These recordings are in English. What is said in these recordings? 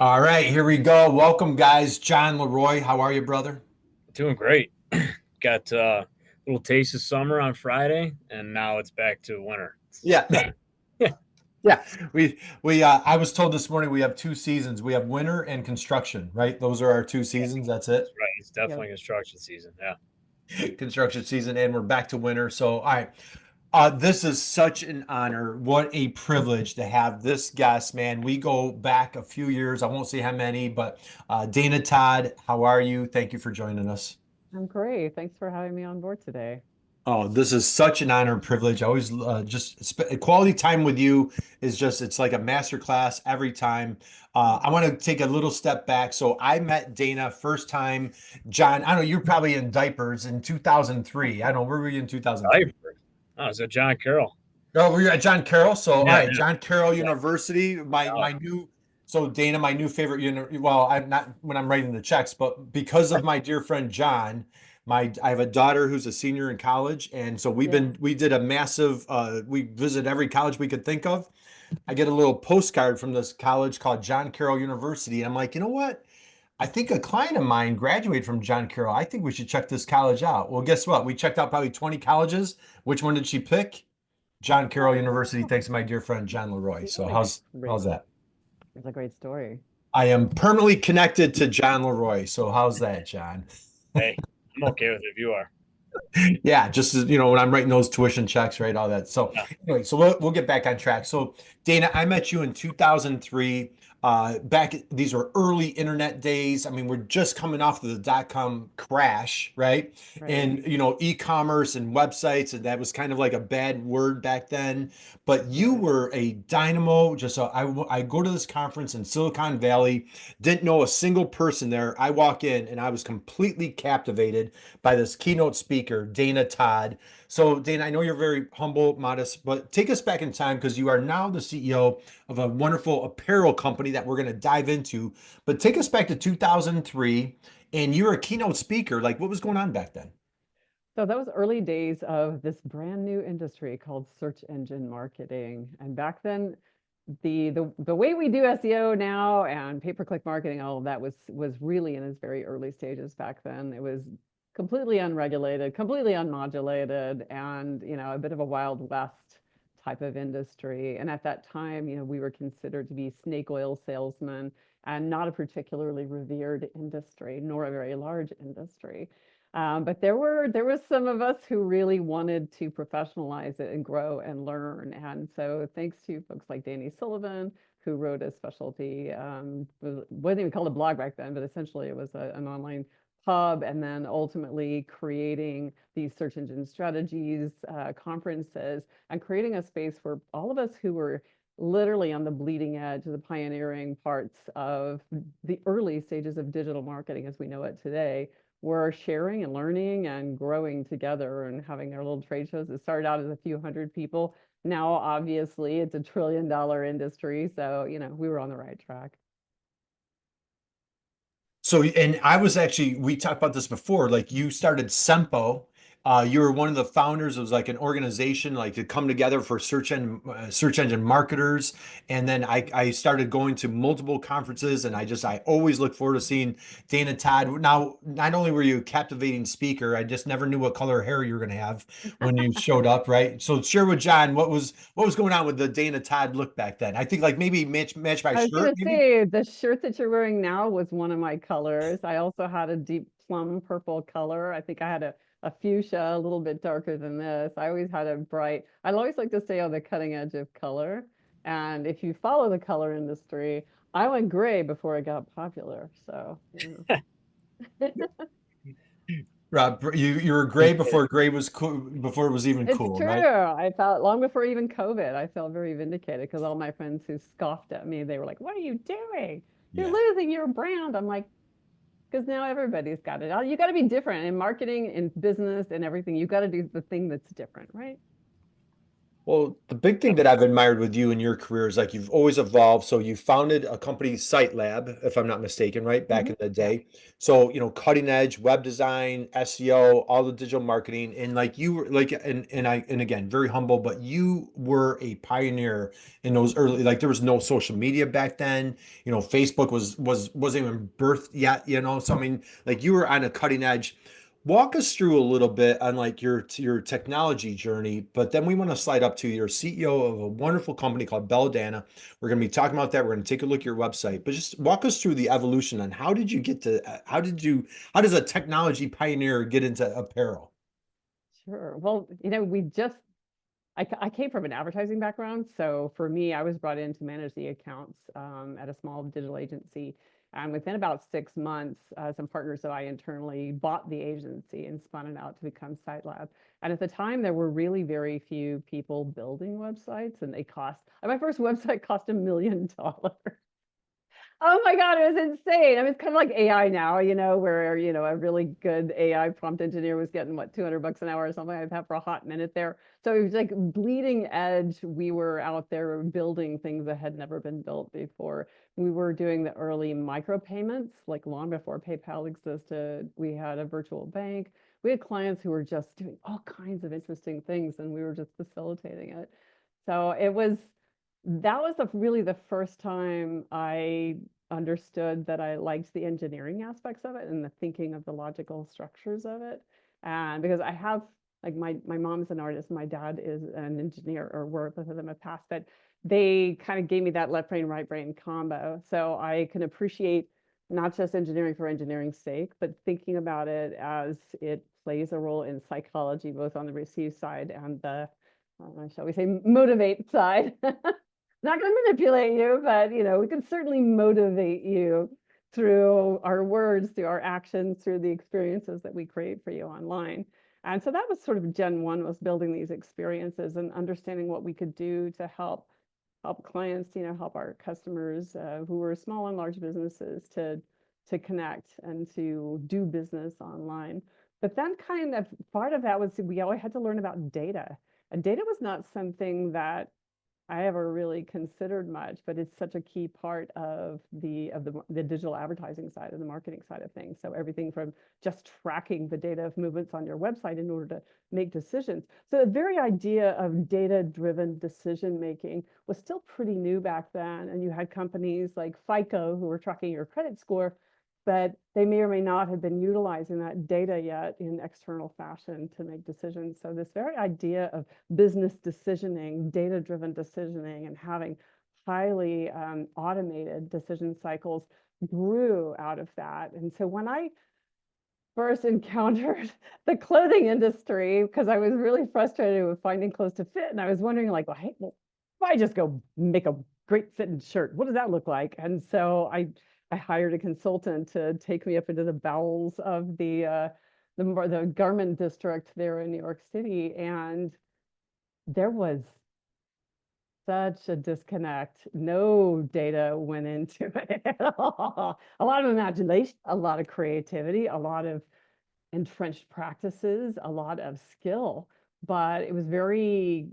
All right, here we go. Welcome, guys. John LaRoy, how are you, brother? Doing great. Got a little taste of summer on Friday, and now it's back to winter. Yeah, Yeah, yeah. I was told this morning we have two seasons. We have winter and construction, right? Those are our two seasons. That's that's it. right. It's Yep. definitely construction season. Yeah. Construction season, and we're back to winter. So, all right. This is such an honor. What a privilege to have this guest, man. We go back a few years. I won't say how many, but Dana Todd, how are you? Thank you for joining us. I'm great. Thanks for having me on board today. Oh, this is such an honor and privilege. I always just quality time with you is just, it's like a master class every time. I want to take a little step back. So I met Dana first time, John. I don't know, you're probably in diapers in 2003. I don't know, where were you in 2003? Diaper. Oh, so John Carroll. Oh, were you at John Carroll? So, all Yeah, right, yeah, John Carroll yeah. University, Oh, my new, so Dana, my new favorite well, I'm not when I'm writing the checks, but because of my dear friend John, I have a daughter who's a senior in college, and so Yeah. we did a massive we visit every college we could think of. I get a little postcard from this college called John Carroll University, and I'm like, you know what? I think a client of mine graduated from John Carroll. I think we should check this college out. Well, guess what? We checked out probably 20 colleges. Which one did she pick? John Carroll University, Oh, thanks to my dear friend John LaRoy. So really? how's Great. that? It's a great story. I am permanently connected to John LaRoy. So how's that, John? hey, I'm okay with it if you are. Yeah, just as, when I'm writing those tuition checks, right? All that. So Yeah. anyway, so we'll get back on track. So Dana, I met you in 2003. These were early internet days. I mean, we're just coming off of the dot-com crash, right? Right. And e-commerce and websites, and that was kind of like a bad word back then. But you Right. were a dynamo. I go to this conference in Silicon Valley, didn't know a single person there. I walk in and I was completely captivated by this keynote speaker, Dana Todd. So, Dana, I know you're very humble, modest, but take us back in time because you are now the CEO of a wonderful apparel company that we're going to dive into. But take us back to 2003, and you're a keynote speaker. Like, what was going on back then? So that was early days of this brand new industry called search engine marketing. And back then, the way we do SEO now and pay-per-click marketing, all of that was really in its very early stages back then. It was completely unregulated, completely unmodulated, and a bit of a Wild West type of industry. And at that time, we were considered to be snake oil salesmen and not a particularly revered industry, nor a very large industry. But there was some of us who really wanted to professionalize it and grow and learn. And so thanks to folks like Danny Sullivan, who wrote a specialty, wasn't even called a blog back then, but essentially it was an online hub, and then ultimately creating these search engine strategies, conferences, and creating a space for all of us who were literally on the bleeding edge of the pioneering parts of the early stages of digital marketing as we know it today, were sharing and learning and growing together and having their little trade shows. It started out as a few hundred people. Now, obviously, it's $1 trillion industry. So, we were on the right track. So, and I was actually, we talked about this before, like you started SEMPO. You were one of the founders. It was like an organization like to come together for search engine marketers. And then I started going to multiple conferences, and I always look forward to seeing Dana Todd. Now, not only were you a captivating speaker, I just never knew what color hair you were going to have when you showed up, right? So share with John what was going on with the Dana Todd look back then. I think like maybe match my I was shirt, gonna maybe. say the shirt that you're wearing now was one of my colors. I also had a deep plum purple color. I think I had a fuchsia, a little bit darker than this. I always had a bright, I always like to stay on the cutting edge of color. And if you follow the color industry, I went gray before it got popular. So, Rob, you were gray before gray was cool, before it was even it's cool, true. right? I felt long before even COVID, I felt very vindicated because all my friends who scoffed at me, they were like, "What are you doing? You're Yeah. losing your brand." I'm like, because now everybody's got it. You got to be different in marketing, in business, and everything. You got to do the thing that's different, right? Well, the big thing that I've admired with you in your career is like you've always evolved. So you founded a company, Site Lab, if I'm not mistaken, right? Back in the Yeah. day. So, cutting edge web design, SEO, all the digital marketing. And like you were like, and again, very humble, but you were a pioneer in those early, like there was no social media back then. Facebook wasn't even birthed yet. So I mean, like you were on a cutting edge. Walk us through a little bit on like your technology journey, but then we want to slide up to your CEO of a wonderful company called Balodana. We're going to be talking about that. We're going to take a look at your website, but just walk us through the evolution on how did you get to how does a technology pioneer get into apparel? Sure. Well, I came from an advertising background. So for me, I was brought in to manage the accounts at a small digital agency. And within about 6 months, some partners that I internally bought the agency and spun it out to become Site Lab. And at the time, there were really very few people building websites, and my first website cost $1 million. Oh my God, it was insane. I mean, it's kind of like AI now, where, a really good AI prompt engineer was getting what, $200 an hour or something like that for a hot minute there. So it was like bleeding edge. We were out there building things that had never been built before. We were doing the early micropayments, like long before PayPal existed. We had a virtual bank. We had clients who were just doing all kinds of interesting things, and we were just facilitating it. So that was really the first time I understood that I liked the engineering aspects of it and the thinking of the logical structures of it. And because I have, like, my mom's an artist, my dad is an engineer, or were, both of them have passed, but they kind of gave me that left brain, right brain combo. So I can appreciate not just engineering for engineering's sake, but thinking about it as it plays a role in psychology, both on the receive side and the, shall we say, motivate side. Not going to manipulate you, but we can certainly motivate you through our words, through our actions, through the experiences that we create for you online. And so that was sort of Gen 1, was building these experiences and understanding what we could do to help clients, help our customers who were small and large businesses to connect and to do business online. But then kind of part of that was we always had to learn about data. And data was not something that I ever really considered much, but it's such a key part of the digital advertising side and the marketing side of things. So everything from just tracking the data of movements on your website in order to make decisions. So the very idea of data-driven decision making was still pretty new back then. And you had companies like FICO who were tracking your credit score, but they may or may not have been utilizing that data yet in external fashion to make decisions. So this very idea of business decisioning, data-driven decisioning, and having highly automated decision cycles grew out of that. And so when I first encountered the clothing industry, because I was really frustrated with finding clothes to fit, and I was wondering, like, well, hey, well, if I just go make a great fitting shirt, what does that look like? And so I hired a consultant to take me up into the bowels of the garment district there in New York City, and there was such a disconnect. No data went into it at all. A lot of imagination, a lot of creativity, a lot of entrenched practices, a lot of skill, but it was very,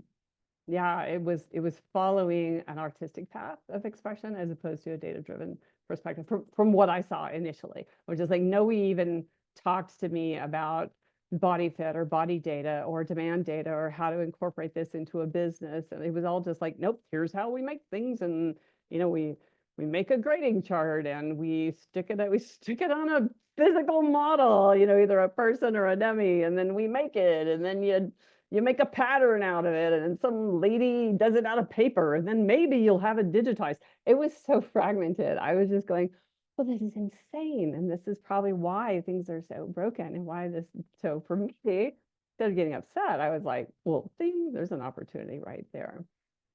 yeah, it was following an artistic path of expression as opposed to a data-driven perspective from what I saw initially, which is like, nobody even talked to me about body fit or body data or demand data or how to incorporate this into a business. And it was all just like, nope, here's how we make things. And, we make a grading chart and we stick it on a physical model, either a person or a dummy, and then we make it, and then you make a pattern out of it, and then some lady does it out of paper, and then maybe you'll have it digitized. It was so fragmented. I was just going, well, this is insane. And this is probably why things are so broken and why this. So for me, instead of getting upset, I was like, well, ding, there's an opportunity right there.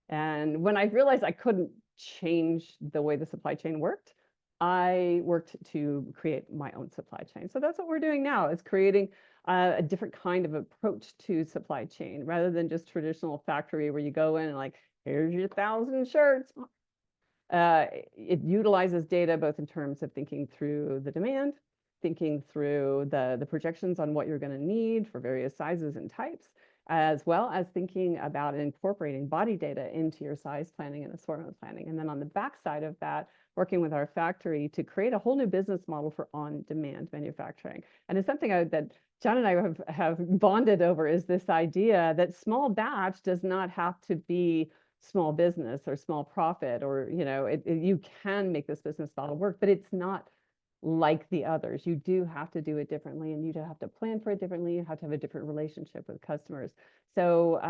And when I realized I couldn't change the way the supply chain worked, I worked to create my own supply chain. So that's what we're doing now, is creating a different kind of approach to supply chain rather than just traditional factory where you go in and like, here's your 1,000 shirts. It utilizes data both in terms of thinking through the demand, thinking through the projections on what you're going to need for various sizes and types, as well as thinking about incorporating body data into your size planning and assortment planning. And then on the backside of that, working with our factory to create a whole new business model for on-demand manufacturing. And it's something that John and I have bonded over, is this idea that small batch does not have to be small business or small profit, or, you know, you can make this business model work, but it's not like the others. You do have to do it differently, and you do have to plan for it differently. You have to have a different relationship with customers. So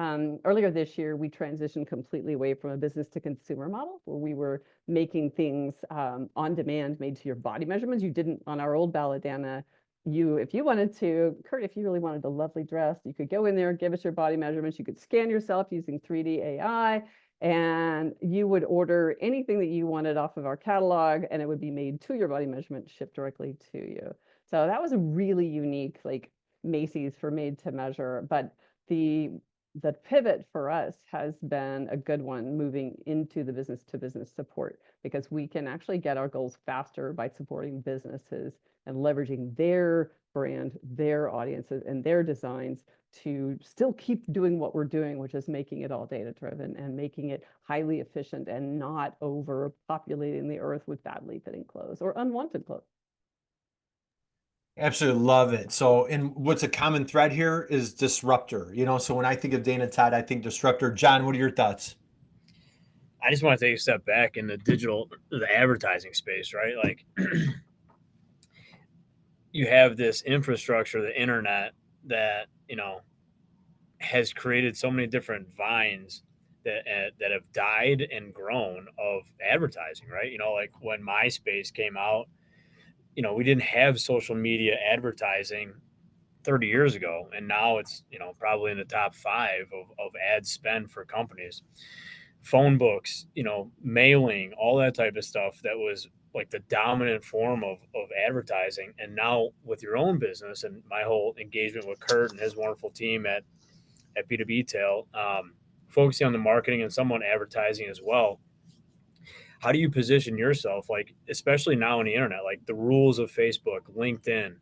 earlier this year, we transitioned completely away from a business to consumer model, where we were making things on demand, made to your body measurements. You didn't, on our old Balodana, if you wanted to, Kurt, if you really wanted a lovely dress, you could go in there, give us your body measurements. You could scan yourself using 3D AI, and you would order anything that you wanted off of our catalog, and it would be made to your body measurement, shipped directly to you. So that was a really unique, like, Macy's for made to measure. But the pivot for us has been a good one, moving into the business to business support, because we can actually get our goals faster by supporting businesses and leveraging their brand, their audiences, and their designs to still keep doing what we're doing, which is making it all data driven and making it highly efficient and not overpopulating the earth with badly fitting clothes or unwanted clothes. Absolutely love it. So, and what's a common thread here is disruptor. You know, so when I think of Dana Todd, I think disruptor. John, what are your thoughts? I just want to take a step back in the advertising space, right? Like, you have this infrastructure, the internet, that, you know, has created so many different vines that have died and grown of advertising, right? You know, like when MySpace came out, you know, we didn't have social media advertising 30 years ago, and now it's, you know, probably in the top 5 of ad spend for companies. Phone books, you know, mailing, all that type of stuff that was like the dominant form of advertising. And now with your own business and my whole engagement with Kurt and his wonderful team at B2B Tail, focusing on the marketing and somewhat advertising as well. How do you position yourself, like, especially now on the internet, like the rules of Facebook, LinkedIn,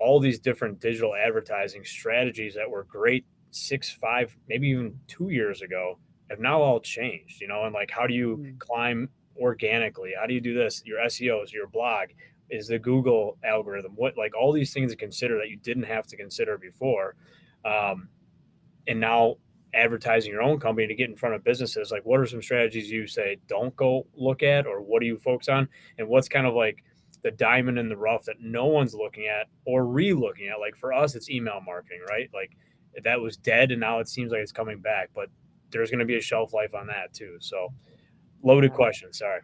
all these different digital advertising strategies that were great 6, 5, maybe even 2 years ago have now all changed, you know? And like, how do you climb organically? How do you do this? Your SEOs, your blog, is the Google algorithm, what, like all these things to consider that you didn't have to consider before. And now advertising your own company to get in front of businesses, like what are some strategies you say don't go look at, or what do you focus on, and what's kind of like the diamond in the rough that no one's looking at or re-looking at? Like for us, it's email marketing, right? Like that was dead and now it seems like it's coming back, but there's going to be a shelf life on that too. So loaded question, sorry.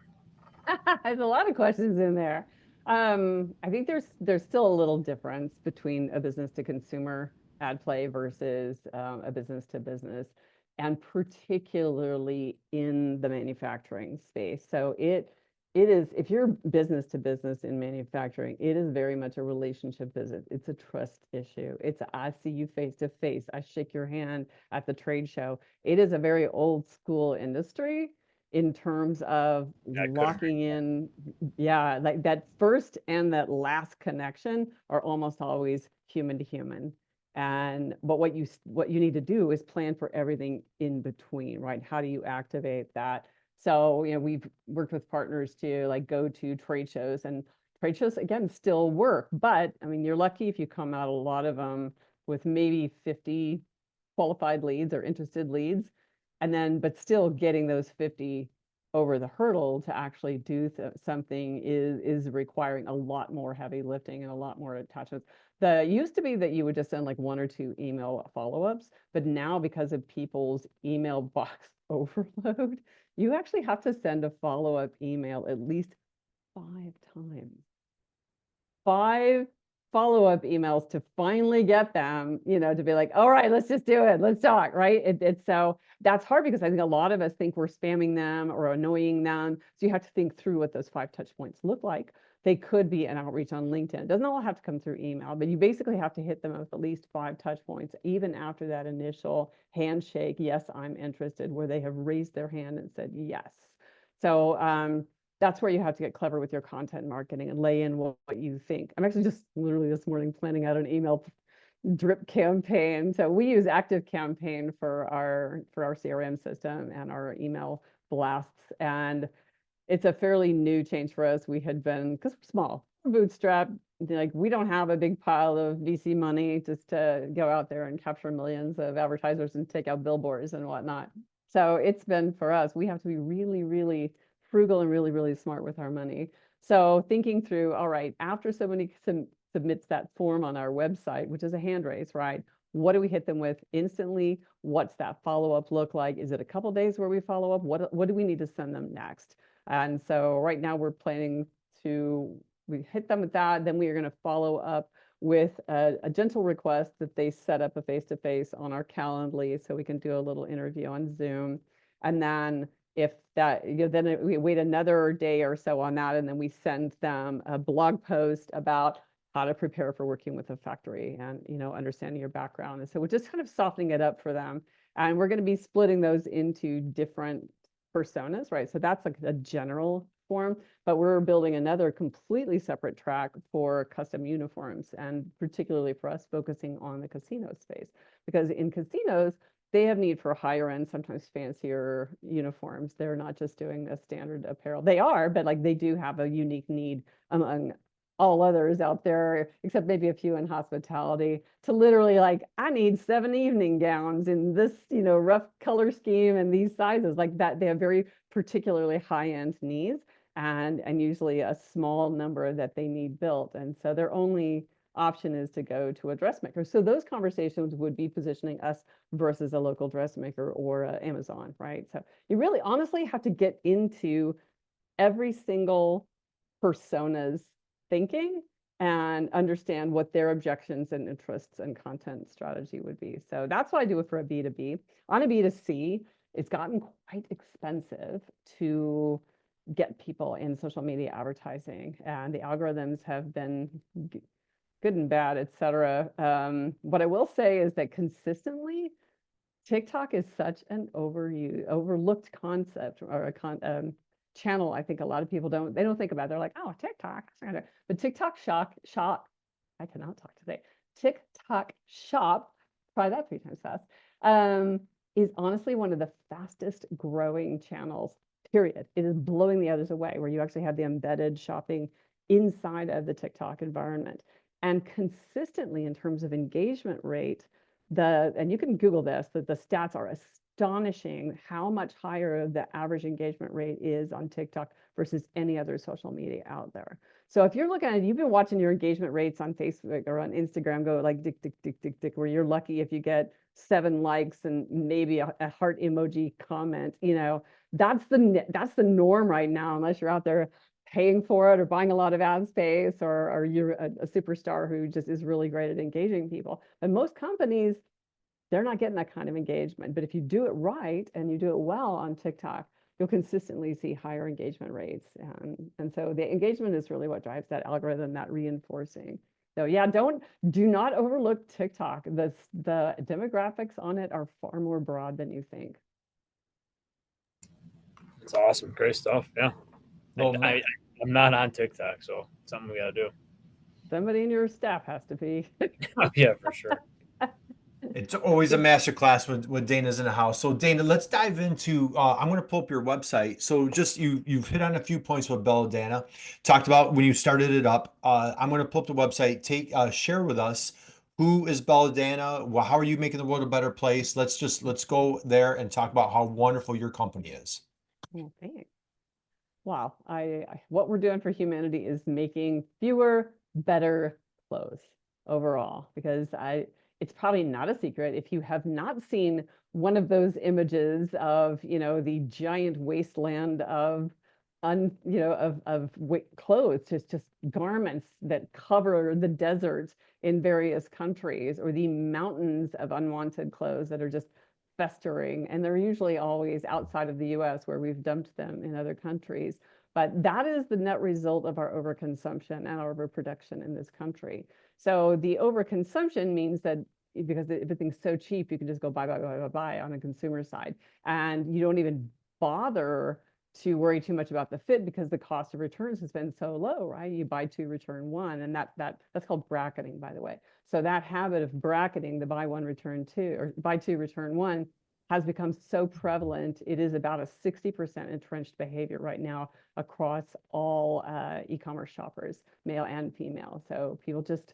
There's a lot of questions in there. I think there's still a little difference between a business to consumer ad play versus a business to business, and particularly in the manufacturing space. So it is, if you're business to business in manufacturing, it is very much a relationship business. It's a trust issue. It's I see you face to face. I shake your hand at the trade show. It is a very old school industry in terms of locking in. Yeah, like that first and that last connection are almost always human to human. But what you need to do is plan for everything in between, right? How do you activate that? So, you know, we've worked with partners to like go to trade shows, and trade shows again still work, but I mean, you're lucky if you come out a lot of them with maybe 50 qualified leads or interested leads, and then but still getting those 50 over the hurdle to actually do something is requiring a lot more heavy lifting and a lot more attachments. The used to be that you would just send like 1 or 2 email follow-ups, but now because of people's email box overload, you actually have to send a follow-up email at least 5 times. 5 follow-up emails to finally get them, you know, to be like, all right, let's just do it. Let's talk, right? It's so that's hard because I think a lot of us think we're spamming them or annoying them. So you have to think through what those 5 touch points look like. They could be an outreach on LinkedIn. It doesn't all have to come through email, but you basically have to hit them with at least 5 touch points, even after that initial handshake, yes, I'm interested, where they have raised their hand and said yes. So that's where you have to get clever with your content marketing and lay in what you think. I'm actually just literally this morning planning out an email drip campaign. So we use Active Campaign for our CRM system and our email blasts. And it's a fairly new change for us. We had been, because we're small, we're bootstrapped, like we don't have a big pile of VC money just to go out there and capture millions of advertisers and take out billboards and whatnot. So it's been for us, we have to be really, really frugal and really, really smart with our money. So thinking through, all right, after somebody submits that form on our website, which is a hand raise, right? What do we hit them with instantly? What's that follow-up look like? Is it a couple days where we follow up? What do we need to send them next? And so right now we're planning to, we hit them with that, then we are going to follow up with a gentle request that they set up a face-to-face on our Calendly so we can do a little interview on Zoom. And then if that, then we wait another day or so on that, and then we send them a blog post about how to prepare for working with a factory and, understanding your background. And so we're just kind of softening it up for them. And we're going to be splitting those into different personas, right? So that's like a general form, but we're building another completely separate track for custom uniforms, and particularly for us focusing on the casino space, because in casinos, they have need for higher end, sometimes fancier uniforms. They're not just doing a standard apparel. They are, but like they do have a unique need among all others out there, except maybe a few in hospitality, to literally like, I need 7 evening gowns in this, rough color scheme and these sizes like that. They have very particularly high-end needs, and usually a small number that they need built. And so their only option is to go to a dressmaker. So those conversations would be positioning us versus a local dressmaker or Amazon, right? So you really honestly have to get into every single persona's thinking and understand what their objections and interests and content strategy would be. So that's why I do it for a B2B. On a B2C, it's gotten quite expensive to get people in social media advertising, and the algorithms have been good and bad, et cetera. What I will say is that consistently, TikTok is such an overlooked concept, or a channel. I think a lot of people don't think about it. They're like, oh, TikTok. But TikTok shop, I cannot talk today. TikTok shop, try that 3 times fast, is honestly one of the fastest growing channels, period. It is blowing the others away, where you actually have the embedded shopping inside of the TikTok environment. And consistently in terms of engagement rate, and you can Google this, that the stats are astonishing how much higher the average engagement rate is on TikTok versus any other social media out there. So if you're looking at, you've been watching your engagement rates on Facebook or on Instagram go like dick, dick, dick, dick, dick, where you're lucky if you get 7 likes and maybe a heart emoji comment, that's the norm right now, unless you're out there paying for it or buying a lot of ad space, or you're a superstar who just is really great at engaging people. But most companies, they're not getting that kind of engagement. But if you do it right and you do it well on TikTok, you'll consistently see higher engagement rates. And so the engagement is really what drives that algorithm, that reinforcing. So yeah, do not overlook TikTok. The demographics on it are far more broad than you think. It's awesome. Great stuff. Yeah. Well, I'm not on TikTok, so it's something we got to do. Somebody in your staff has to be. Oh, yeah, for sure. it's always a master class when Dana's in the house. So Dana, let's dive into, I'm going to pull up your website. So just you've hit on a few points with Balodana, talked about when you started it up. I'm going to pull up the website, share with us, who is Balodana? Well, how are you making the world a better place? Let's go there and talk about how wonderful your company is. Oh, thanks. Wow, what we're doing for humanity is making fewer, better clothes overall, because it's probably not a secret if you have not seen one of those images of, the giant wasteland of clothes, just garments that cover the deserts in various countries, or the mountains of unwanted clothes that are just festering, and they're usually always outside of the US, where we've dumped them in other countries. But that is the net result of our overconsumption and our overproduction in this country. So the overconsumption means that because everything's so cheap, you can just go buy on a consumer side, and you don't even bother to worry too much about the fit because the cost of returns has been so low, right? You buy two, return one, and that's called bracketing, by the way. So that habit of bracketing, the buy one, return two, or buy two, return one, has become so prevalent. It is about a 60% entrenched behavior right now across all e-commerce shoppers, male and female. So people just,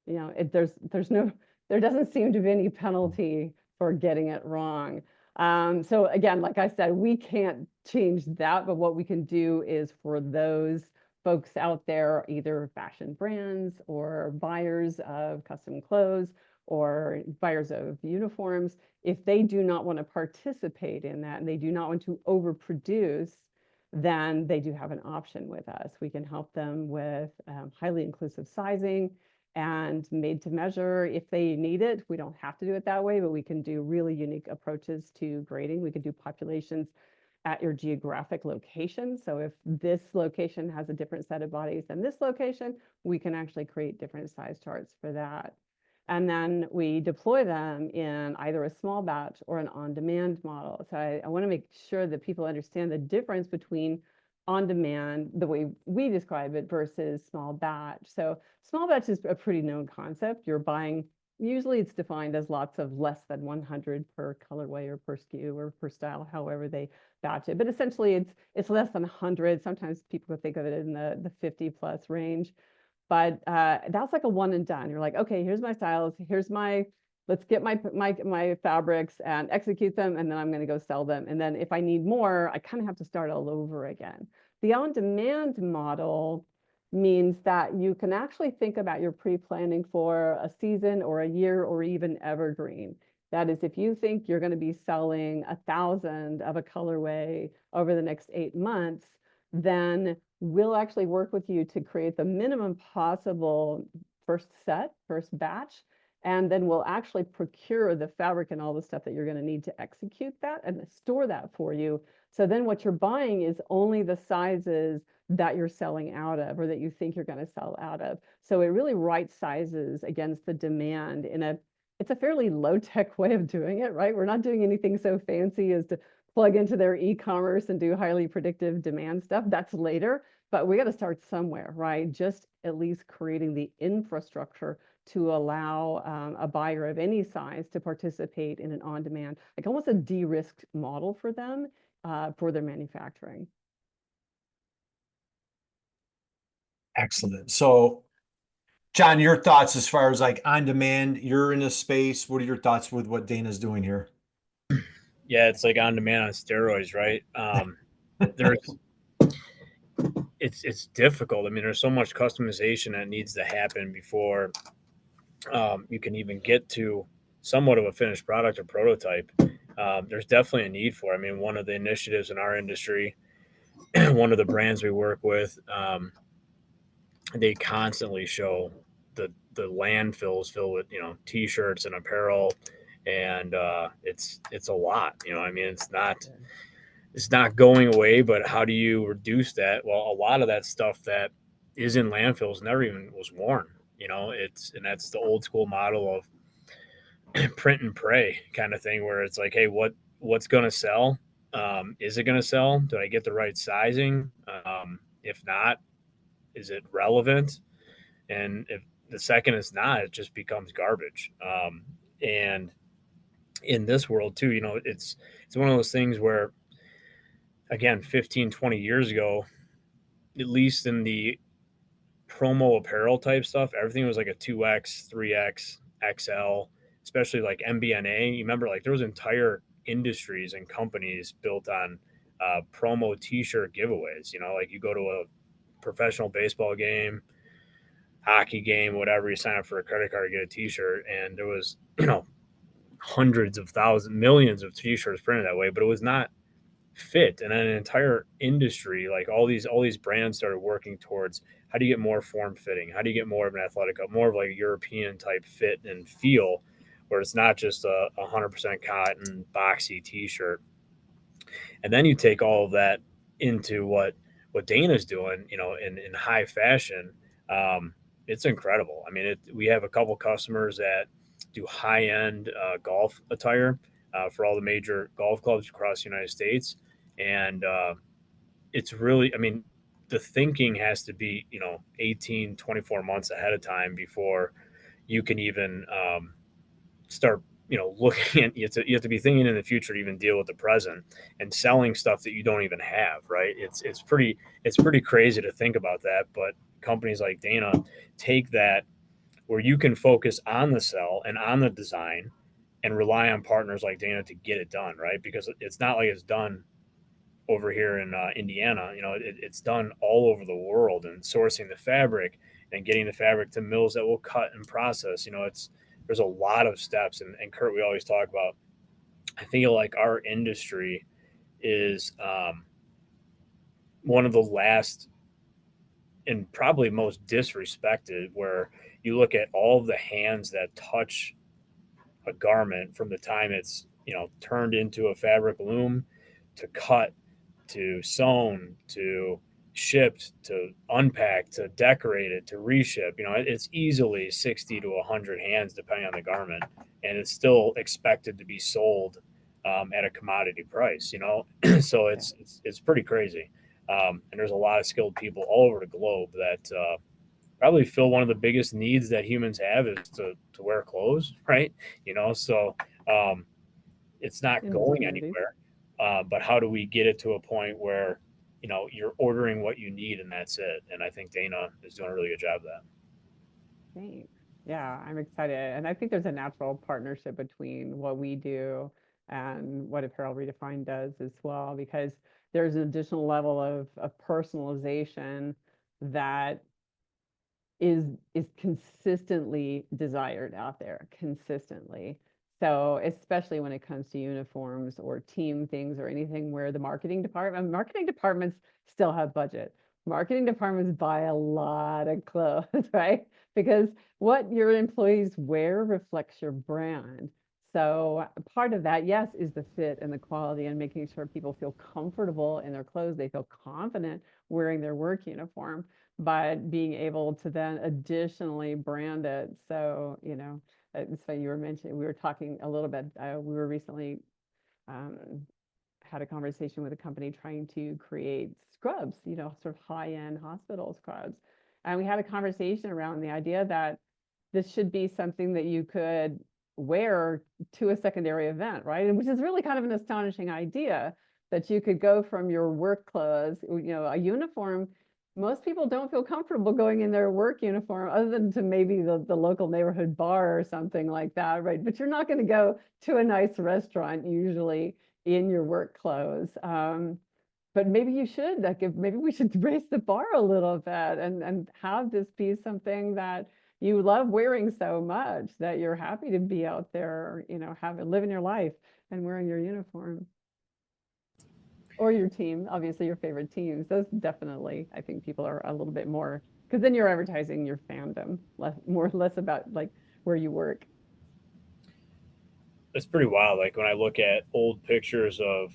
there doesn't seem to be any penalty for getting it wrong. So again, like I said, we can't change that, but what we can do is for those folks out there, either fashion brands or buyers of custom clothes or buyers of uniforms, if they do not want to participate in that and they do not want to overproduce, then they do have an option with us. We can help them with highly inclusive sizing and made to measure if they need it. We don't have to do it that way, but we can do really unique approaches to grading. We can do populations at your geographic location. So if this location has a different set of bodies than this location, we can actually create different size charts for that. And then we deploy them in either a small batch or an on-demand model. So I want to make sure that people understand the difference between on-demand, the way we describe it, versus small batch. So small batch is a pretty known concept. You're buying, usually it's defined as lots of less than 100 per colorway or per SKU or per style, however they batch it. But essentially it's less than 100. Sometimes people think of it in the 50 plus range. But that's like a one and done. You're like, okay, here's my styles. Let's get my fabrics and execute them, and then I'm going to go sell them. And then if I need more, I kind of have to start all over again. The on-demand model means that you can actually think about your pre-planning for a season or a year or even evergreen. That is, if you think you're going to be selling 1,000 of a colorway over the next 8 months, then we'll actually work with you to create the minimum possible first batch, and then we'll actually procure the fabric and all the stuff that you're going to need to execute that and store that for you. So then what you're buying is only the sizes that you're selling out of or that you think you're going to sell out of. So it really right sizes against the demand it's a fairly low-tech way of doing it, right? We're not doing anything so fancy as to plug into their e-commerce and do highly predictive demand stuff. That's later, but we got to start somewhere, right? Just at least creating the infrastructure to allow a buyer of any size to participate in an on-demand, like almost a de-risked model for them for their manufacturing. Excellent. So, John, your thoughts as far as like on demand, you're in a space. What are your thoughts with what Dana's doing here? Yeah, it's like on demand on steroids, right? There's it's difficult. I mean, there's so much customization that needs to happen before you can even get to somewhat of a finished product or prototype. There's definitely a need for it. I mean, one of the initiatives in our industry, one of the brands we work with, they constantly show the landfills filled with t-shirts and apparel, and it's a lot. I mean, it's not going away, but how do you reduce that? Well, a lot of that stuff that is in landfills never even was worn. And that's the old school model of print and pray kind of thing, where it's like, hey, what's going to sell? Is it going to sell? Did I get the right sizing? If not, is it relevant? And if the second is not, it just becomes garbage. And in this world too, it's one of those things where, again, 15, 20 years ago, at least in the promo apparel type stuff, everything was like a 2X, 3X, XL, especially like MBNA. You remember, like, there was entire industries and companies built on promo t-shirt giveaways. Like, you go to a professional baseball game, hockey game, whatever, you sign up for a credit card, you get a t-shirt, and there was hundreds of thousands, millions of t-shirts printed that way, but it was not fit. And then an entire industry, like all these brands, started working towards, how do you get more form fitting, how do you get more of an athletic, more of like a European type fit and feel, where it's not just a 100% cotton boxy t-shirt. And then you take all of that into what Dana's doing, in high fashion. It's incredible. I mean, we have a couple customers that do high-end golf attire for all the major golf clubs across the United States. And it's really, I mean, the thinking has to be, 18, 24 months ahead of time before you can even start, looking at, you have to be thinking in the future to even deal with the present and selling stuff that you don't even have, right? It's pretty crazy to think about that. But companies like Dana take that where you can focus on the sell and on the design and rely on partners like Dana to get it done, right? Because it's not like it's done over here in Indiana. It's done all over the world, and sourcing the fabric and getting the fabric to mills that will cut and process. There's a lot of steps, and Kurt, we always talk about. I feel like our industry is one of the last and probably most disrespected, where you look at all of the hands that touch a garment from the time it's turned into a fabric loom to cut to sewn to shipped to unpacked to decorated to reship. It's easily 60 to 100 hands depending on the garment, and it's still expected to be sold at a commodity price. So it's pretty crazy. And there's a lot of skilled people all over the globe that probably fill one of the biggest needs that humans have is to wear clothes, right? So it's not going Ingenuity. anywhere. But how do we get it to a point where you're ordering what you need and that's it? And I think Dana is doing a really good job of that. Thanks. Yeah, I'm excited. And I think there's a natural partnership between what we do and what Apparel Redefined does as well, because there's an additional level of personalization that is consistently desired out there, consistently. So especially when it comes to uniforms or team things or anything where the marketing departments still have budget. Marketing departments buy a lot of clothes, right? Because what your employees wear reflects your brand. So part of that, yes, is the fit and the quality and making sure people feel comfortable in their clothes. They feel confident wearing their work uniform, but being able to then additionally brand it. So, it's funny you were mentioning, we were talking a little bit, we were recently um, had a conversation with a company trying to create scrubs, sort of high-end hospital scrubs. And we had a conversation around the idea that this should be something that you could wear to a secondary event, right? And which is really kind of an astonishing idea that you could go from your work clothes, a uniform. Most people don't feel comfortable going in their work uniform other than to maybe the local neighborhood bar or something like that, right? But you're not going to go to a nice restaurant usually in your work clothes. But maybe you should, like, maybe we should raise the bar a little bit and have this be something that you love wearing so much that you're happy to be out there, living your life and wearing your uniform. Or your team, obviously your favorite teams. Those definitely, I think people are a little bit more, because then you're advertising your fandom, less about like where you work. It's pretty wild. Like when I look at old pictures of,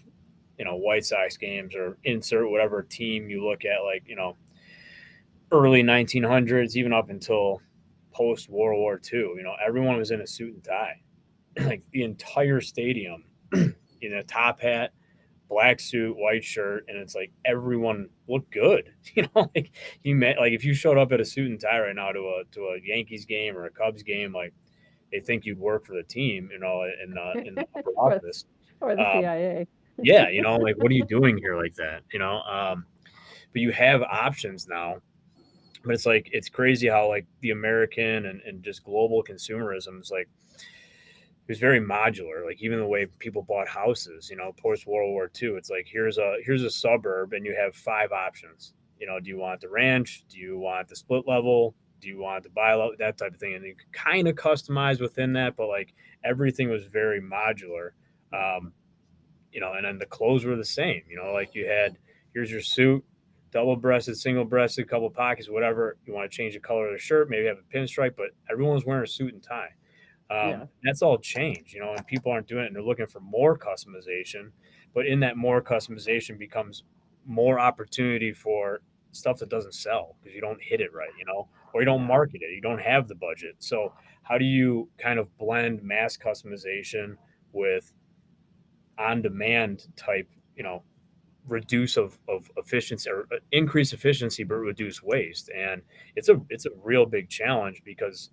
White Sox games or insert whatever team you look at, like, early 1900s, even up until post World War II, everyone was in a suit and tie. Like the entire stadium in a top hat, black suit, white shirt, and it's like everyone looked good. Like if you showed up at a suit and tie right now to a Yankees game or a Cubs game, like they think you'd work for the team, in the upper or, office. or the Um, CIA. yeah, like what are you doing here like that? But you have options now. But it's like it's crazy how like the American and just global consumerism is like it was very modular. Like even the way people bought houses, post World War II, it's like here's a suburb and you have five options. Do you want the ranch? Do you want the split level? Do you want the buy level? That type of thing, and you could kind of customize within that, but like everything was very modular. Um, and then the clothes were the same. Like you had here's your suit, double breasted, single breasted, couple pockets, whatever. You want to change the color of the shirt, maybe have a pinstripe, but everyone's wearing a suit and tie. Yeah. That's all changed, and people aren't doing it and they're looking for more customization. But in that more customization becomes more opportunity for stuff that doesn't sell because you don't hit it right, or you don't Yeah. market it. You don't have the budget. So how do you kind of blend mass customization with on demand type, reduce of efficiency or increase efficiency but reduce waste. And it's a real big challenge because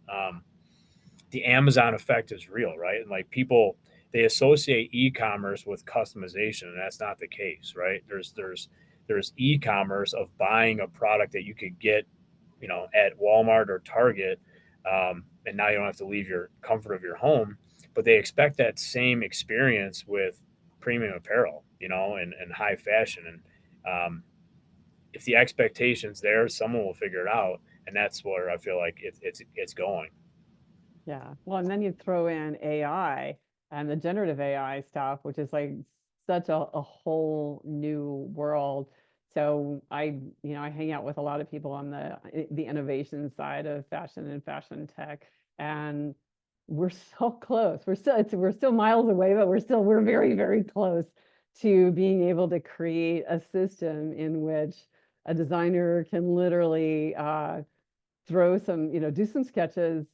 the Amazon effect is real, right? And like people, they associate e-commerce with customization, and that's not the case, right? There's e-commerce of buying a product that you could get, at Walmart or Target, and now you don't have to leave your comfort of your home. But they expect that same experience with premium apparel, and high fashion. And if the expectation's there, someone will figure it out, and that's where I feel like it's going. Yeah. Well, and then you throw in AI and the generative AI stuff, which is like such a whole new world. So I hang out with a lot of people on the innovation side of fashion and fashion tech, and we're so close. We're still miles away, but we're very, very close to being able to create a system in which a designer can literally throw some, do some sketches,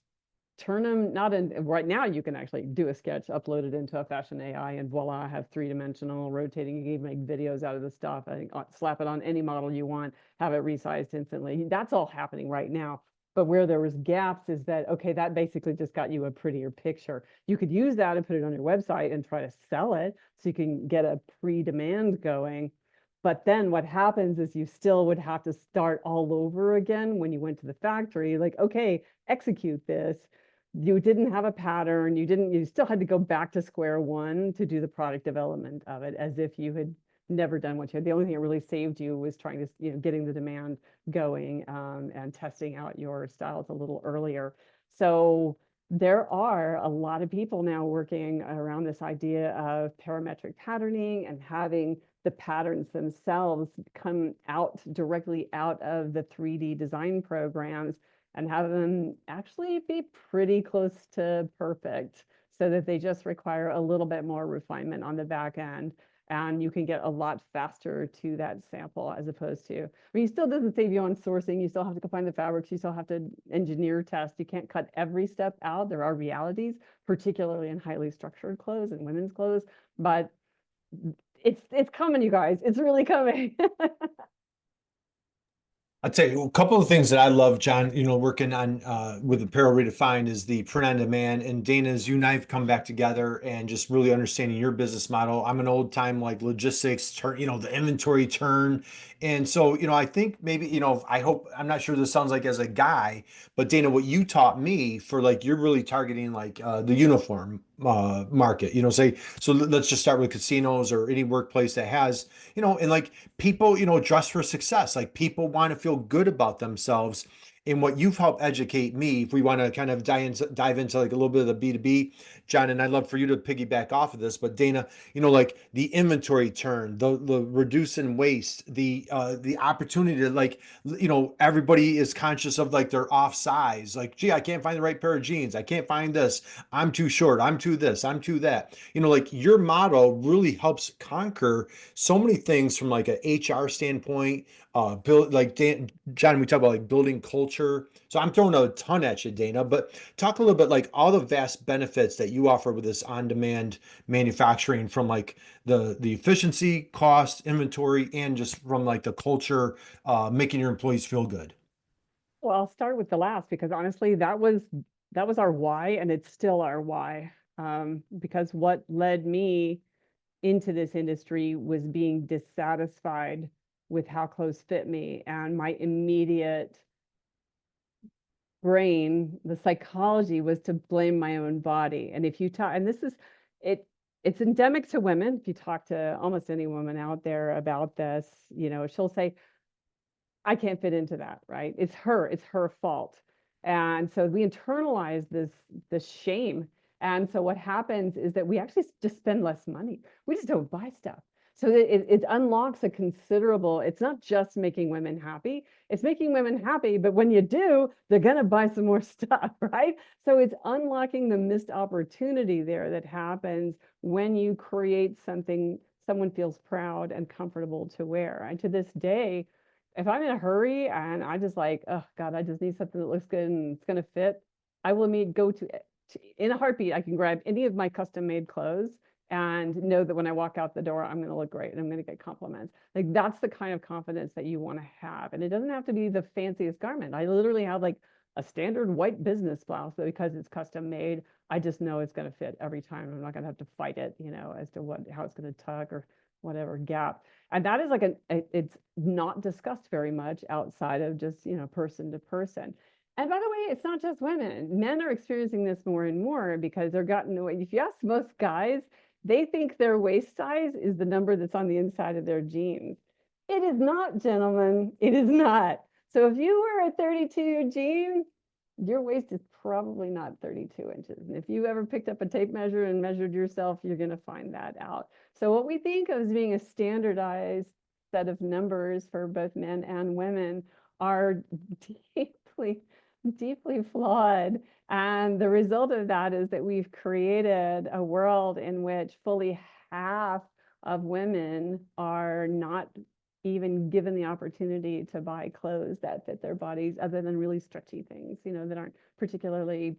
turn them not in right now. You can actually do a sketch, upload it into a fashion AI, and voila, have three-dimensional rotating. You can make videos out of the stuff. I think slap it on any model you want, have it resized instantly. That's all happening right now. But where there was gaps is that, okay, that basically just got you a prettier picture. You could use that and put it on your website and try to sell it so you can get a pre-demand going. But then what happens is you still would have to start all over again when you went to the factory. Like, okay, execute this. You didn't have a pattern. You still had to go back to square one to do the product development of it, as if you had never done what you had. The only thing that really saved you was trying to, getting the demand going, and testing out your styles a little earlier. So there are a lot of people now working around this idea of parametric patterning and having the patterns themselves come out directly out of the 3D design programs and have them actually be pretty close to perfect, so that they just require a little bit more refinement on the back end. And you can get a lot faster to that sample, as opposed to, I mean, it still doesn't save you on sourcing. You still have to go find the fabrics. You still have to engineer test. You can't cut every step out. There are realities, particularly in highly structured clothes and women's clothes, but it's coming, you guys. It's really coming. I'll tell you a couple of things that I love, John, working on with Apparel Redefined is the print on demand. And Dana, as you and I have come back together and just really understanding your business model. I'm an old time like logistics turn, the inventory turn. And so, I think maybe, I hope, I'm not sure this sounds like as a guy, but Dana, what you taught me for like, you're really targeting like the uniform market, say, so let's just start with casinos or any workplace that has, and like people, dress for success. Like people want to feel good about themselves. And what you've helped educate me, if we want to kind of dive into like a little bit of the B2B, John, and I'd love for you to piggyback off of this, but Dana, like the inventory turn, the reducing waste, the opportunity to like, everybody is conscious of like their off size. Like, gee, I can't find the right pair of jeans. I can't find this. I'm too short. I'm too this. I'm too that. Like your model really helps conquer so many things from like an HR standpoint, build like John, we talk about like building culture. So I'm throwing a ton at you, Dana, but talk a little bit like all the vast benefits that you offer with this on-demand manufacturing, from like the efficiency, cost, inventory, and just from like the culture, making your employees feel good. Well, I'll start with the last, because honestly, that was our why, and it's still our why. Because what led me into this industry was being dissatisfied with how clothes fit me, and my immediate brain, the psychology was to blame my own body. And if you talk, and this is it, it's endemic to women. If you talk to almost any woman out there about this, she'll say, I can't fit into that, right? It's her fault. And so we internalize this shame. And so what happens is that we actually just spend less money. We just don't buy stuff. So it unlocks a considerable, it's not just making women happy, it's making women happy, but when you do, they're gonna buy some more stuff, right? So it's unlocking the missed opportunity there that happens when you create something someone feels proud and comfortable to wear. And to this day, if I'm in a hurry and I just like, oh God, I just need something that looks good and it's going to fit, I will go to in a heartbeat. I can grab any of my custom made clothes and know that when I walk out the door, I'm going to look great and I'm going to get compliments. Like that's the kind of confidence that you want to have. And it doesn't have to be the fanciest garment. I literally have like a standard white business blouse, but because it's custom made, I just know it's going to fit every time. I'm not going to have to fight it, as to how it's going to tug or whatever gap. And that is like it's not discussed very much outside of just, person to person. And by the way, it's not just women. Men are experiencing this more and more because they're gotten away. If you ask most guys, they think their waist size is the number that's on the inside of their jeans. It is not, gentlemen. It is not. So if you wear a 32 jean, your waist is probably not 32 inches. And if you ever picked up a tape measure and measured yourself, you're going to find that out. So what we think of as being a standardized set of numbers for both men and women are deeply, deeply flawed. And the result of that is that we've created a world in which fully half of women are not even given the opportunity to buy clothes that fit their bodies, other than really stretchy things, that aren't particularly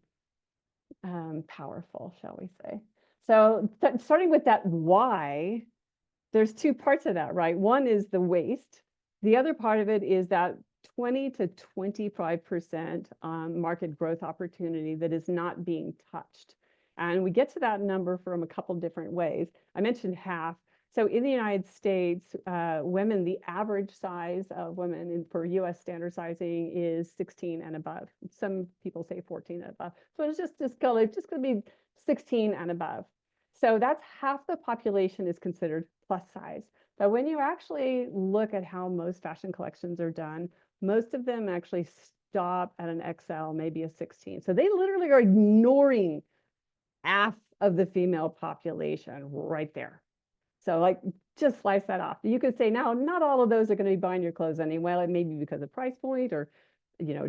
powerful, shall we say. So starting with that why, there's two parts of that, right? One is the waist. The other part of it is that 20 to 25% market growth opportunity that is not being touched. And we get to that number from a couple different ways. I mentioned half. So in the United States, women, the average size of women for US standard sizing is 16 and above. Some people say 14 and above. So it's just going to be 16 and above. So that's half the population is considered plus size. But when you actually look at how most fashion collections are done, most of them actually stop at an XL, maybe a 16. So they literally are ignoring half of the female population right there. So like just slice that off. You could say now, not all of those are going to be buying your clothes anyway, like maybe because of price point or,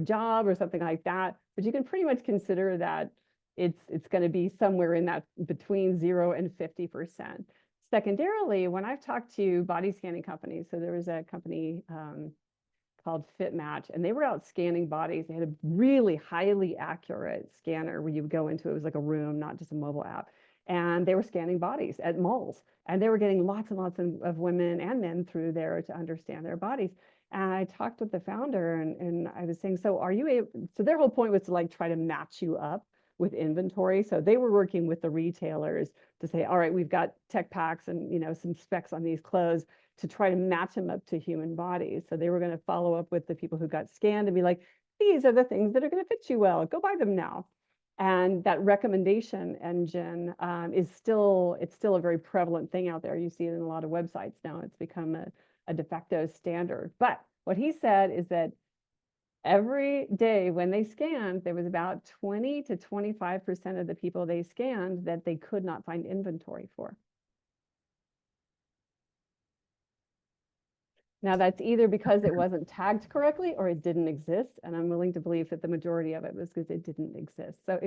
job or something like that. But you can pretty much consider that it's going to be somewhere in that between 0 and 50%. Secondarily, when I've talked to body scanning companies, so there was a company called Fit Match, and they were out scanning bodies. They had a really highly accurate scanner where you would go into, it was like a room, not just a mobile app. And they were scanning bodies at malls, and they were getting lots and lots of women and men through there to understand their bodies. And I talked with the founder, and I was saying, so are you able, so their whole point was to like try to match you up with inventory. So they were working with the retailers to say, all right, we've got tech packs and some specs on these clothes to try to match them up to human bodies. So they were going to follow up with the people who got scanned and be like, these are the things that are going to fit you well. Go buy them now. And that recommendation engine it's still a very prevalent thing out there. You see it in a lot of websites now. It's become a de facto standard. But what he said is that every day when they scanned, there was about 20 to 25% of the people they scanned that they could not find inventory for. Now, that's either because it wasn't tagged correctly or it didn't exist. And I'm willing to believe that the majority of it was because it didn't exist. So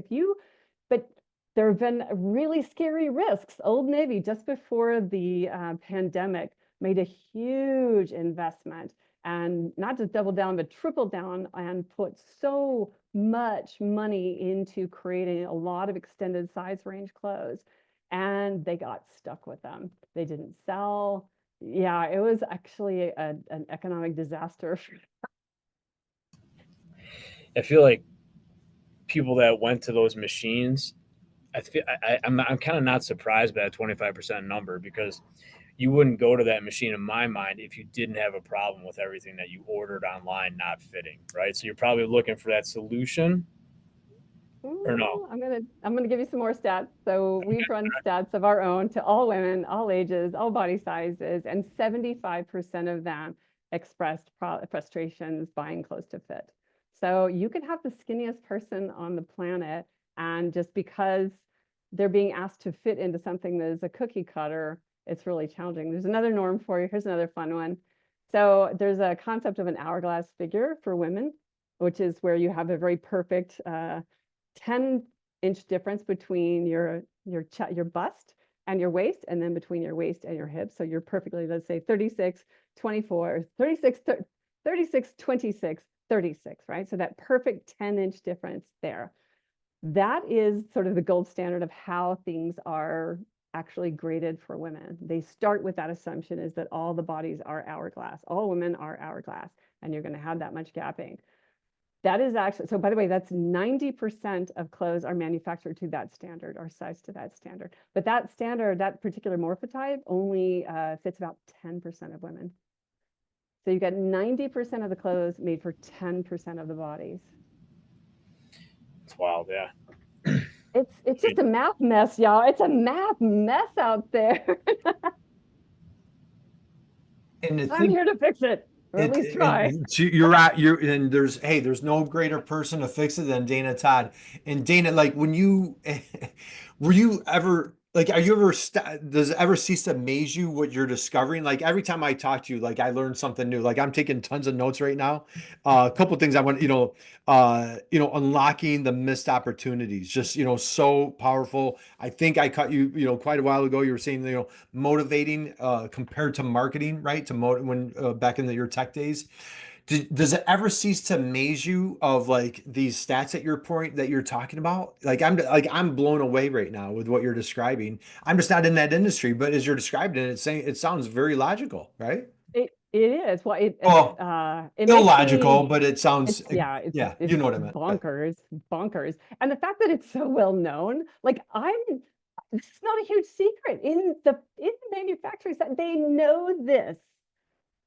but there have been really scary risks. Old Navy, just before the pandemic, made a huge investment and not just double down, but triple down and put so much money into creating a lot of extended size range clothes. And they got stuck with them. They didn't sell. Yeah, it was actually an economic disaster. I feel like people that went to those machines, I'm kind of not surprised by that 25% number, because you wouldn't go to that machine, in my mind, if you didn't have a problem with everything that you ordered online not fitting, right? So you're probably looking for that solution, or no? I'm gonna give you some more stats. So we've run stats of our own to all women, all ages, all body sizes, and 75% of them expressed frustrations buying clothes to fit. So you could have the skinniest person on the planet, and just because they're being asked to fit into something that is a cookie cutter, it's really challenging. There's another norm for you. Here's another fun one. So there's a concept of an hourglass figure for women, which is where you have a very perfect 10-inch difference between your bust and your waist, and then between your waist and your hips. So you're perfectly, let's say 36, 24, 36, 36, 26, 36, right? So that perfect 10-inch difference there. That is sort of the gold standard of how things are actually graded for women. They start with that assumption is that all the bodies are hourglass, all women are hourglass, and you're going to have that much gapping. That is actually, so by the way, that's 90% of clothes are manufactured to that standard or sized to that standard. But that standard, that particular morphotype only fits about 10% of women. So you got 90% of the clothes made for 10% of the bodies. It's wild, yeah. It's just a math mess, y'all. It's a math mess out there. And I'm here to fix it, or at least try. you're at and there's no greater person to fix it than Dana Todd. And Dana, like when you were you ever like are you ever does it ever cease to amaze you what you're discovering? Like every time I talk to you, like I learn something new. Like I'm taking tons of notes right now. A couple things I want, unlocking the missed opportunities, just so powerful. I think I caught you, quite a while ago. You were saying, motivating compared to marketing, right? To when back in your tech days. Does it ever cease to amaze you of like these stats that you're talking about? I'm blown away right now with what you're describing. I'm just not in that industry, but as you're describing it, it sounds very logical, right? It is. Well, Well, it makes illogical, me, but it sounds, yeah, yeah, it's you know what I meant. bonkers. And the fact that it's so well known, like this is not a huge secret in the manufacturing side. They know this,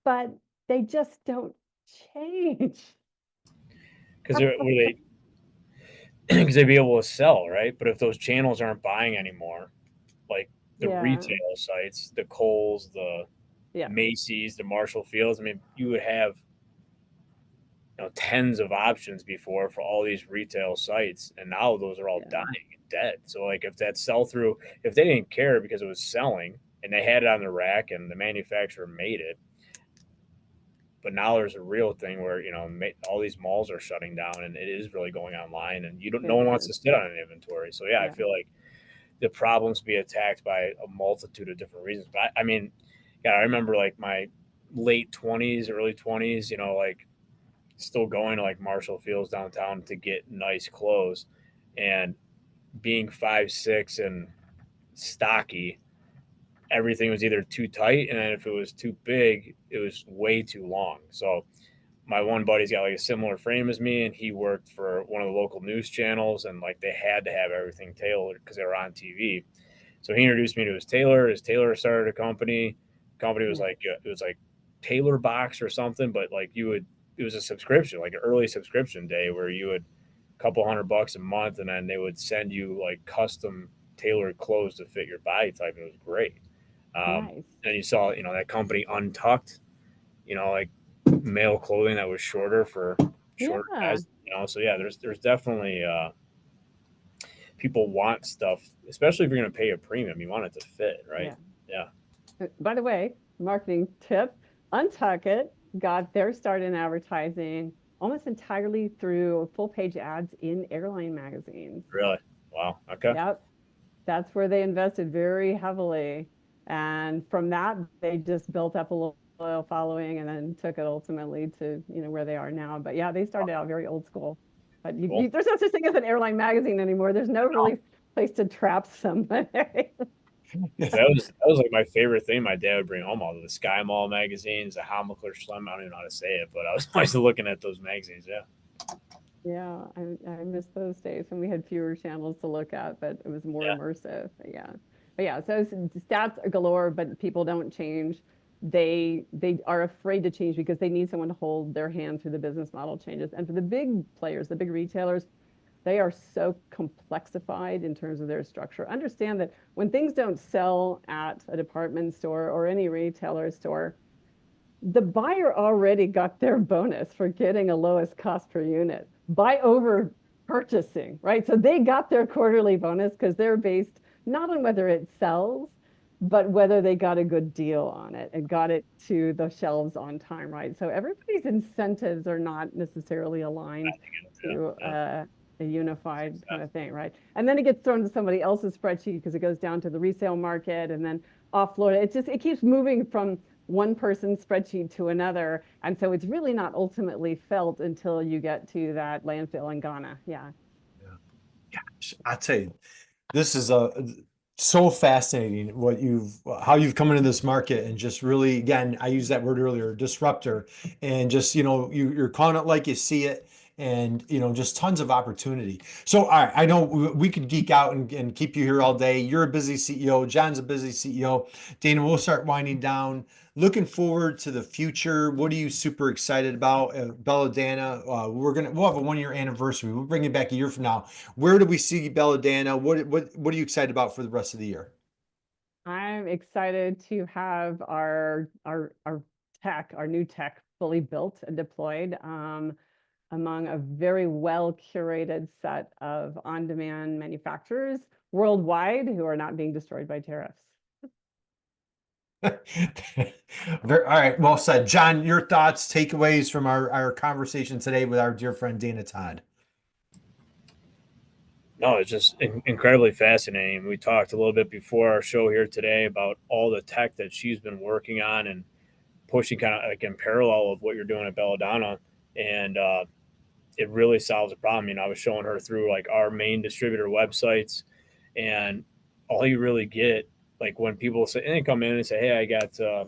but they just don't change. Because because they'd be able to sell, right? But if those channels aren't buying anymore, like the Yeah, retail sites, the Kohl's, the yeah, Macy's, the Marshall Fields, I mean, you would have tens of options before for all these retail sites, and now those are all yeah, dying and dead. So like if that sell through, if they didn't care because it was selling and they had it on the rack and the manufacturer made it, but now there's a real thing where all these malls are shutting down and it is really going online, and no it one wants is. to sit on an inventory. So yeah, I Yeah, feel like the problems be attacked by a multitude of different reasons. But I mean, yeah, I remember like my late 20s, early 20s, like still going to like Marshall Fields downtown to get nice clothes, and being 5'6" and stocky, everything was either too tight, and then if it was too big, it was way too long. So my one buddy's got like a similar frame as me, and he worked for one of the local news channels, and like they had to have everything tailored because they were on TV. So he introduced me to his tailor. His tailor started a company. The company was yeah, like it was like Tailor Box or something, but like it was a subscription, like an early subscription day where you would a couple $100 a month, and then they would send you like custom tailored clothes to fit your body type. It was great. nice. And you saw that company Untucked, like male clothing that was shorter for shorter Yeah. guys. So yeah, there's definitely people want stuff, especially if you're going to pay a premium. You want it to fit, right? Yeah. Yeah. By the way, marketing tip, Untuckit got their start in advertising almost entirely through full page ads in airline magazines. Really? Wow. Okay. Yep. That's where they invested very heavily. And from that, they just built up a loyal following and then took it ultimately to, where they are now. But yeah, they started out very old school. But Cool. there's no such thing as an airline magazine anymore. There's no really place to trap somebody. That was like my favorite thing. My dad would bring home all the Sky Mall magazines, the Hamilcar Schlemm. I don't even know how to say it, but I was always looking at those magazines. Yeah. Yeah, I miss those days when we had fewer channels to look at, but it was more Yeah. immersive. But yeah, so stats are galore, but people don't change. They are afraid to change because they need someone to hold their hand through the business model changes. And for the big players, the big retailers, they are so complexified in terms of their structure. Understand that when things don't sell at a department store or any retailer store, the buyer already got their bonus for getting a lowest cost per unit by over purchasing, right? So they got their quarterly bonus because they're based not on whether it sells, but whether they got a good deal on it and got it to the shelves on time, right? So everybody's incentives are not necessarily aligned Yeah. to Yeah. a unified kind of thing, right? And then it gets thrown to somebody else's spreadsheet because it goes down to the resale market and then offload it. It keeps moving from one person's spreadsheet to another. And so it's really not ultimately felt until you get to that landfill in Ghana. Yeah. Yeah. I tell you, this is a So fascinating how you've come into this market and just really, again, I used that word earlier, disruptor, and just, you're calling it like you see it, and, just tons of opportunity. So, all right, I know we could geek out and keep you here all day. You're a busy CEO. John's a busy CEO. Dana, we'll start winding down. Looking forward to the future. What are you super excited about? Belladonna, we'll have a 1 year anniversary. We'll bring it back a year from now. Where do we see Balodana? What are you excited about for the rest of the year? I'm excited to have our new tech fully built and deployed among a very well curated set of on-demand manufacturers worldwide who are not being destroyed by tariffs. All right, well said. John, your thoughts, takeaways from our conversation today with our dear friend Dana Todd. No, it's just incredibly fascinating. We talked a little bit before our show here today about all the tech that she's been working on and pushing kind of like in parallel of what you're doing at Balodana. And it really solves a problem. I was showing her through like our main distributor websites, and all you really get, like when people say, and they come in and say, hey, I got a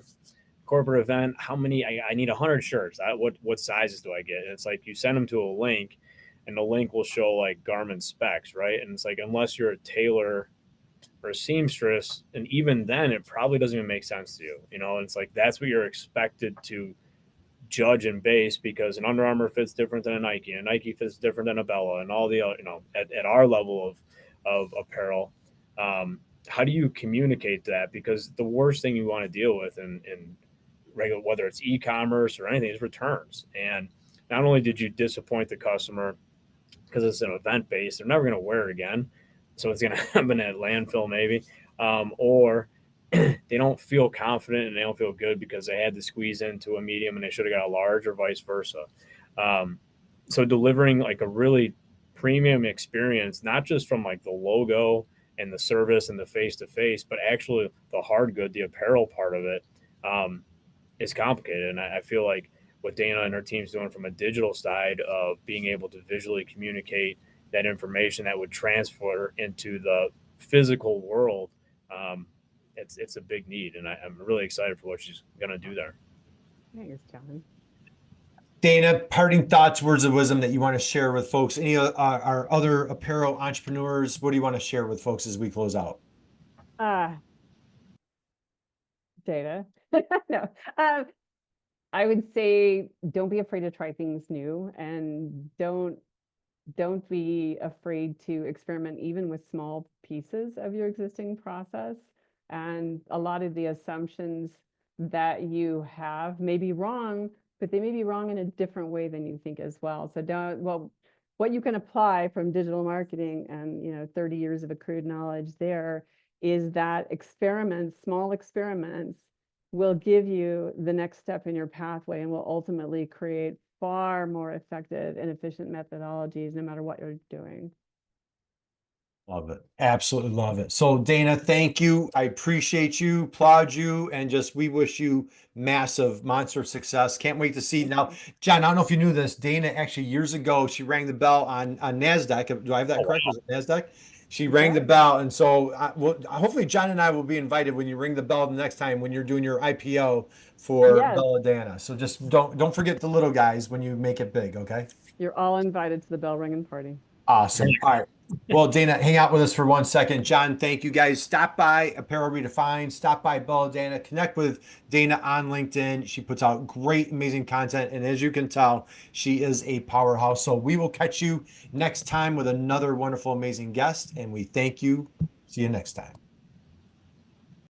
corporate event. How many? I need 100 shirts. What sizes do I get? And it's like you send them to a link, and the link will show like garment specs, right? And it's like unless you're a tailor or a seamstress, and even then, it probably doesn't even make sense to you. And it's like that's what you're expected to judge and base, because an Under Armour fits different than a Nike, and a Nike fits different than a Bella, and all the at our level of apparel. How do you communicate that? Because the worst thing you want to deal with in regular, whether it's e-commerce or anything, is returns. And not only did you disappoint the customer because it's an event based, they're never going to wear it again, so it's going to happen at landfill maybe, or they don't feel confident and they don't feel good because they had to squeeze into a medium and they should have got a large, or vice versa. So delivering like a really premium experience, not just from like the logo and the service and the face to face, but actually the hard good, the apparel part of it, is complicated. And I feel like what Dana and her team's doing from a digital side of being able to visually communicate that information that would transfer into the physical world, it's a big need, and I'm really excited for what she's going to do there. Thanks, John. Dana, parting thoughts, words of wisdom that you want to share with folks. Any our other apparel entrepreneurs, what do you want to share with folks as we close out? Data. No. I would say don't be afraid to try things new, and don't be afraid to experiment even with small pieces of your existing process. And a lot of the assumptions that you have may be wrong, but they may be wrong in a different way than you think as well. So what you can apply from digital marketing and 30 years of accrued knowledge there is that small experiments will give you the next step in your pathway and will ultimately create far more effective and efficient methodologies no matter what you're doing. Love it. Absolutely love it. So Dana, thank you. I appreciate you, applaud you, and we wish you massive monster success. Can't wait to see now. John, I don't know if you knew this. Dana actually years ago, she rang the bell on NASDAQ. Do I have that correct? Wow. Was it NASDAQ? She rang the bell. And so hopefully John and I will be invited when you ring the bell the next time when you're doing your IPO for Yes. Belladana. So just don't forget the little guys when you make it big, okay? You're all invited to the bell ringing party. Awesome. All right. Well, Dana, hang out with us for 1 second. John, thank you guys. Stop by Apparel Redefined, stop by Balodana, connect with Dana on LinkedIn. She puts out great, amazing content. And as you can tell, she is a powerhouse. So we will catch you next time with another wonderful, amazing guest. And we thank you. See you next time.